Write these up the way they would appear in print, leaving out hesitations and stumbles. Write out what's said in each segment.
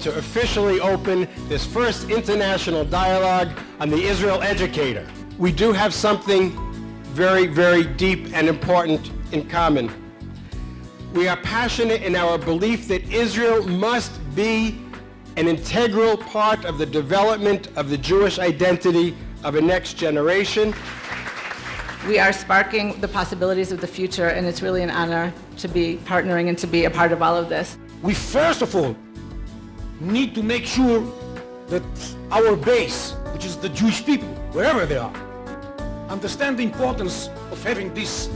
to officially open this first international dialogue on the Israel Educator. We do have something very, very deep and important in common. We are passionate in our belief that Israel must be an integral part of the development of the Jewish identity of a next generation. We are sparking the possibilities of the future, and it's really an honor to be partnering and to be a part of all of this. We first of all need to make sure that our base, which is the Jewish people, wherever they are, understand the importance of having this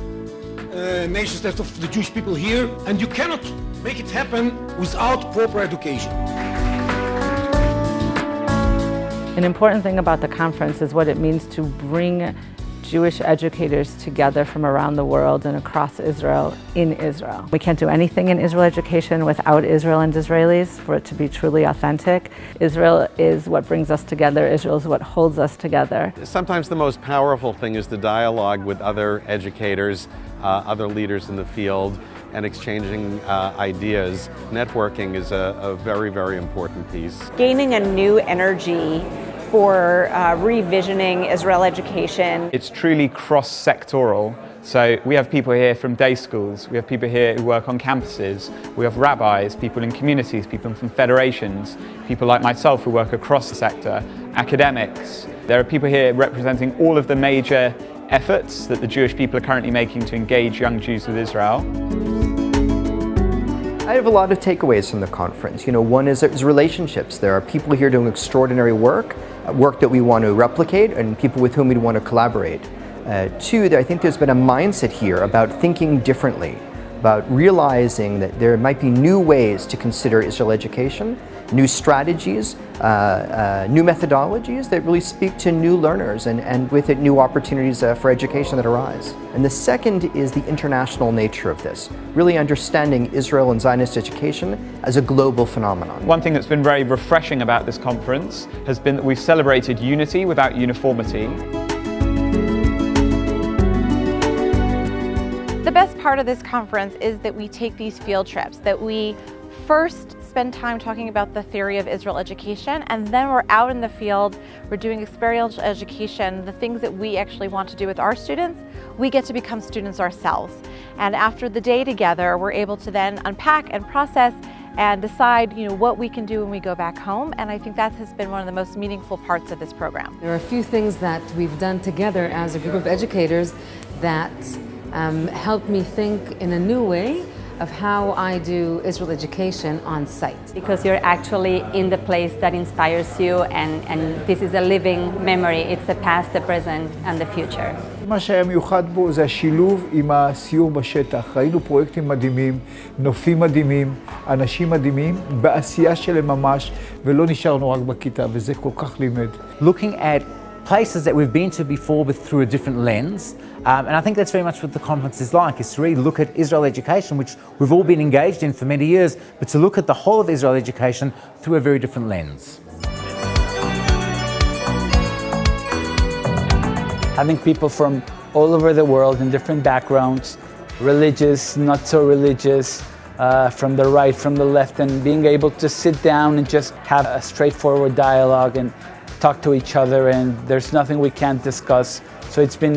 nation state of the Jewish people here, and you cannot make it happen without proper education. An important thing about the conference is what it means to bring Jewish educators together from around the world and across Israel in Israel. We can't do anything in Israel education without Israel and Israelis for it to be truly authentic. Israel is what brings us together. Israel is what holds us together. Sometimes the most powerful thing is the dialogue with other educators, other leaders in the field, and exchanging ideas. Networking is a very, very important piece. Gaining a new energy for revisioning Israel education. It's truly cross-sectoral. So we have people here from day schools, we have people here who work on campuses, we have rabbis, people in communities, people from federations, people like myself who work across the sector, academics. There are people here representing all of the major efforts that the Jewish people are currently making to engage young Jews with Israel. I have a lot of takeaways from the conference. One is relationships. There are people here doing extraordinary work that we want to replicate, and people with whom we want to collaborate. Two, I think there's been a mindset here about thinking differently, about realizing that there might be new ways to consider Israel education, new strategies, new methodologies that really speak to new learners and with it new opportunities for education that arise. And the second is the international nature of this, really understanding Israel and Zionist education as a global phenomenon. One thing that's been very refreshing about this conference has been that we've celebrated unity without uniformity. The best part of this conference is that we take these field trips, that we first spend time talking about the theory of Israel education, and then we're out in the field, we're doing experiential education, the things that we actually want to do with our students, we get to become students ourselves. And after the day together, we're able to then unpack and process and decide what we can do when we go back home, and I think that has been one of the most meaningful parts of this program. There are a few things that we've done together as a group of educators that helped me think in a new way of how I do Israel education on site. Because you're actually in the place that inspires you, and this is a living memory. It's the past, the present, and the future. מה שהיה מיוחד בו זה השילוב עם הסיור בשטח. ראינו פרויקטים מדהימים, נופים מדהימים, אנשים מדהימים, בעשייה שלהם ממש, ולא נשארנו רק בכיתה, וזה כל כך לימד. Looking at places that we've been to before but through a different lens. And I think that's very much what the conference is like, is to really look at Israel education, which we've all been engaged in for many years, but to look at the whole of Israel education through a very different lens. Having people from all over the world in different backgrounds, religious, not so religious, from the right, from the left, and being able to sit down and just have a straightforward dialogue and talk to each other, and there's nothing we can't discuss. So it's been,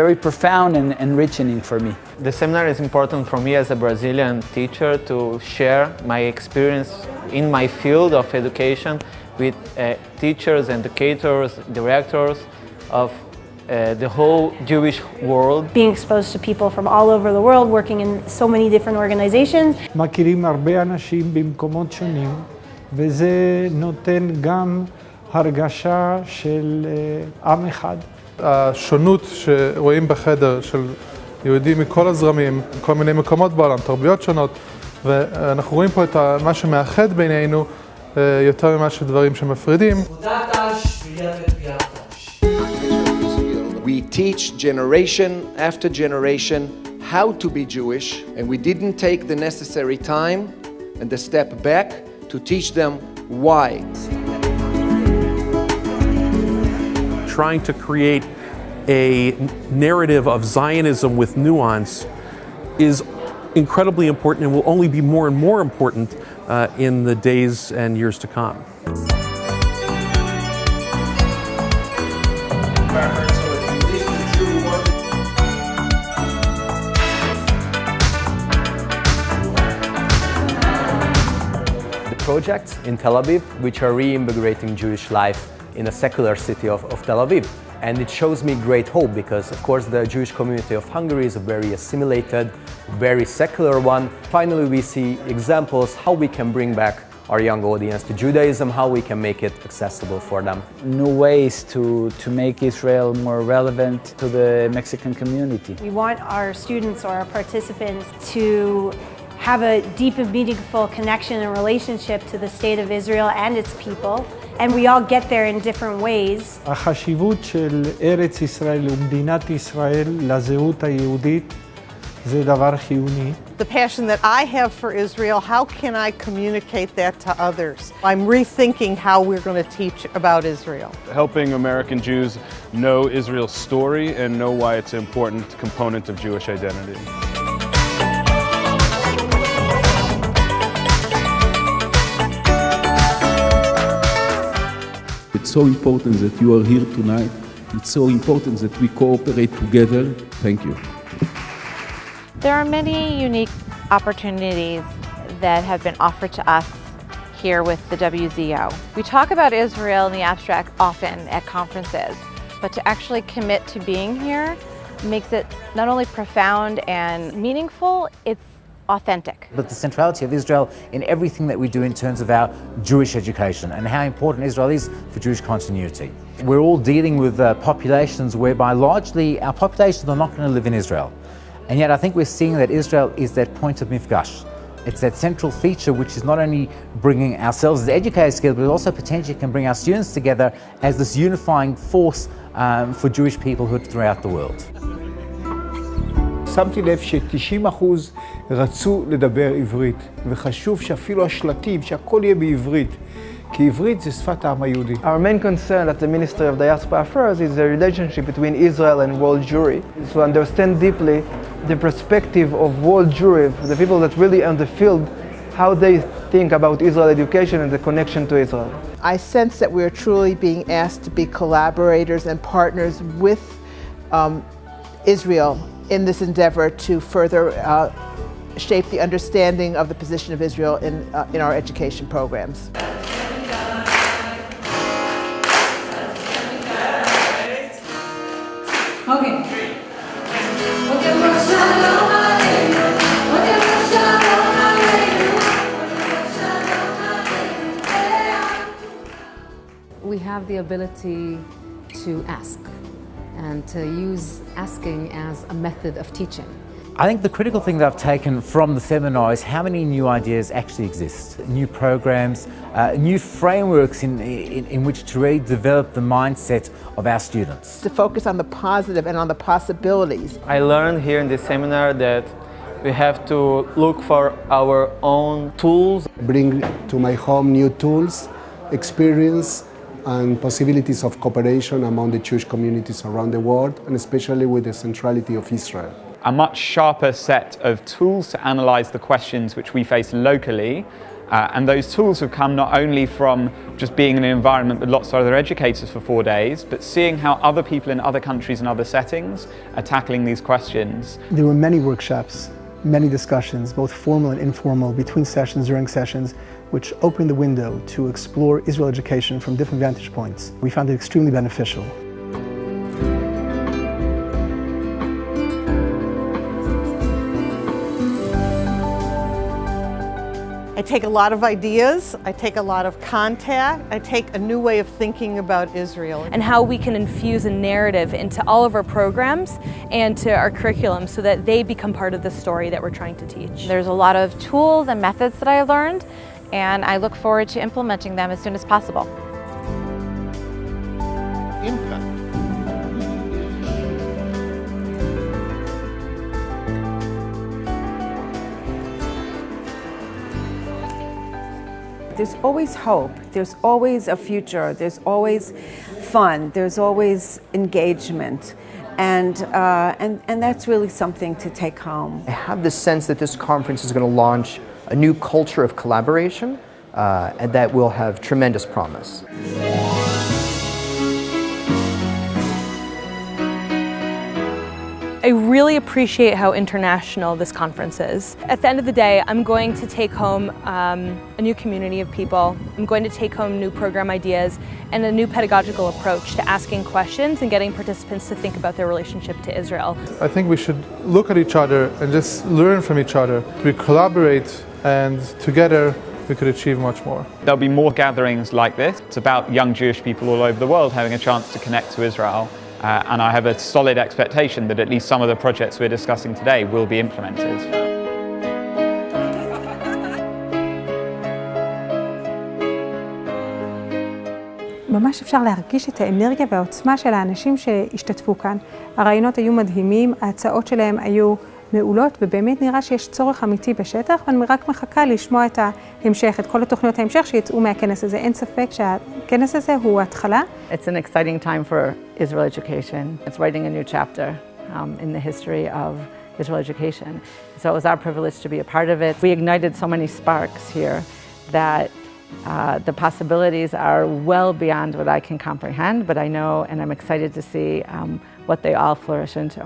very profound and enriching for me. The seminar is important for me as a Brazilian teacher to share my experience in my field of education with teachers, educators, directors of the whole Jewish world. Being exposed to people from all over the world, working in so many different organizations. מכירים הרבה אנשים במקומות שונים, וזה נותן גם הרגשה של עם אחד. השונות שרואים בחדר של יהודים מכל הזרמים, כל מיני מקומות בעולם, תרבויות שונות, ואנחנו רואים פה את מה שמאחד בינינו יותר ממה שדברים שמפרידים. We teach generation after generation how to be Jewish, and we didn't take the necessary time and the step back to teach them why. Trying to create a narrative of Zionism with nuance is incredibly important and will only be more and more important in the days and years to come. Projects in Tel Aviv which are reinvigorating Jewish life in a secular city of Tel Aviv. And it shows me great hope because, of course, the Jewish community of Hungary is a very assimilated, very secular one. Finally, we see examples how we can bring back our young audience to Judaism, how we can make it accessible for them. New ways to make Israel more relevant to the Mexican community. We want our students or our participants to have a deep and meaningful connection and relationship to the state of Israel and its people, and we all get there in different ways. החשיבות של ארץ ישראל ומדינת ישראל לזהות היהודית זה דבר חיוני. The passion that I have for Israel, how can I communicate that to others? I'm rethinking how we're going to teach about Israel. Helping American Jews know Israel's story and know why it's an important component of Jewish identity. It's so important that you are here tonight. It's so important that we cooperate together. Thank you. There are many unique opportunities that have been offered to us here with the WZO. We talk about Israel in the abstract often at conferences, but to actually commit to being here makes it not only profound and meaningful, it's authentic. But the centrality of Israel in everything that we do in terms of our Jewish education and how important Israel is for Jewish continuity. We're all dealing with populations whereby largely our populations are not going to live in Israel. And yet I think we're seeing that Israel is that point of mifgash. It's that central feature which is not only bringing ourselves as educators together, but also potentially can bring our students together as this unifying force for Jewish peoplehood throughout the world. שמתי לב ש90% רצו לדבר עברית, וחשוב שאפילו השלטים, שהכל יהיה בעברית, כי עברית זה שפת העם היהודי. Our main concern at the Ministry of Diaspora Affairs is the relationship between Israel and world Jewry. To understand deeply the perspective of world Jewry, the people that really on the field, how they think about Israel education and the connection to Israel. I sense that we're truly being asked to be collaborators and partners with Israel in this endeavor to further shape the understanding of the position of Israel in our education programs. We have the ability to ask and to use asking as a method of teaching. I think the critical thing that I've taken from the seminar is how many new ideas actually exist, new programs, new frameworks in which to really develop the mindset of our students. To focus on the positive and on the possibilities. I learned here in this seminar that we have to look for our own tools. Bring to my home new tools, experience, and possibilities of cooperation among the Jewish communities around the world, and especially with the centrality of Israel. A much sharper set of tools to analyse the questions which we face locally, and those tools have come not only from just being in an environment with lots of other educators for 4 days, but seeing how other people in other countries and other settings are tackling these questions. There were many workshops, many discussions, both formal and informal, between sessions, during sessions, which opened the window to explore Israel education from different vantage points. We found it extremely beneficial. I take a lot of ideas, I take a lot of contact, I take a new way of thinking about Israel. And how we can infuse a narrative into all of our programs and to our curriculum so that they become part of the story that we're trying to teach. There's a lot of tools and methods that I learned, and I look forward to implementing them as soon as possible. Impact. There's always hope, there's always a future, there's always fun, there's always engagement, and that's really something to take home. I have the sense that this conference is going to launch a new culture of collaboration and that will have tremendous promise. I really appreciate how international this conference is. At the end of the day, I'm going to take home a new community of people. I'm going to take home new program ideas and a new pedagogical approach to asking questions and getting participants to think about their relationship to Israel. I think we should look at each other and just learn from each other. We collaborate, and together we could achieve much more. There'll be more gatherings like this. It's about young Jewish people all over the world having a chance to connect to Israel. And I have a solid expectation that at least some of the projects we're discussing today will be implemented. ממש אפשר להרגיש את האנרגיה והעוצמה של האנשים שהשתתפו כאן. הרעיונות היו מדהימים, ההצעות שלהם היו מעולות, ובאמת נראה שיש צורך אמיתי בשטח, ואני רק מחכה לשמוע את ההמשך, את כל התוכניות ההמשך שיצאו מהכנס הזה. אין ספק שהכנס הזה הוא התחלה. It's an exciting time for Israel education. It's writing a new chapter in the history of Israel education. So it was our privilege to be a part of it. We ignited so many sparks here that the possibilities are well beyond what I can comprehend, but I know and I'm excited to see what they all flourish into.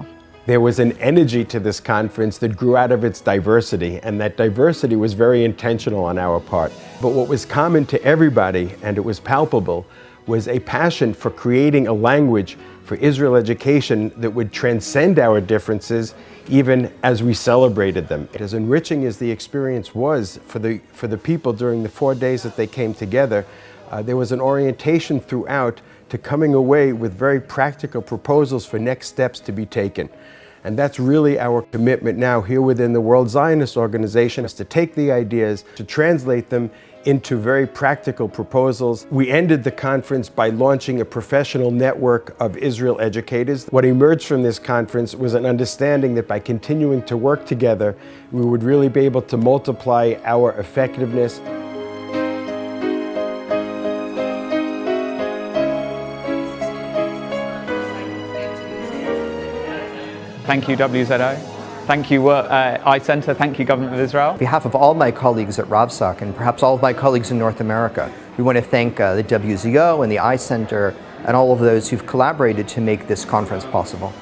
There was an energy to this conference that grew out of its diversity, and that diversity was very intentional on our part. But what was common to everybody, and it was palpable, was a passion for creating a language for Israel education that would transcend our differences even as we celebrated them. As enriching as the experience was for the people during the 4 days that they came together, there was an orientation throughout to coming away with very practical proposals for next steps to be taken. And that's really our commitment now here within the World Zionist Organization, is to take the ideas, to translate them into very practical proposals. We ended the conference by launching a professional network of Israel educators. What emerged from this conference was an understanding that by continuing to work together, we would really be able to multiply our effectiveness. Thank you, WZO. Thank you, iCenter. Thank you, Government of Israel. On behalf of all my colleagues at RavSoc and perhaps all of my colleagues in North America, we want to thank the WZO and the iCenter and all of those who've collaborated to make this conference possible.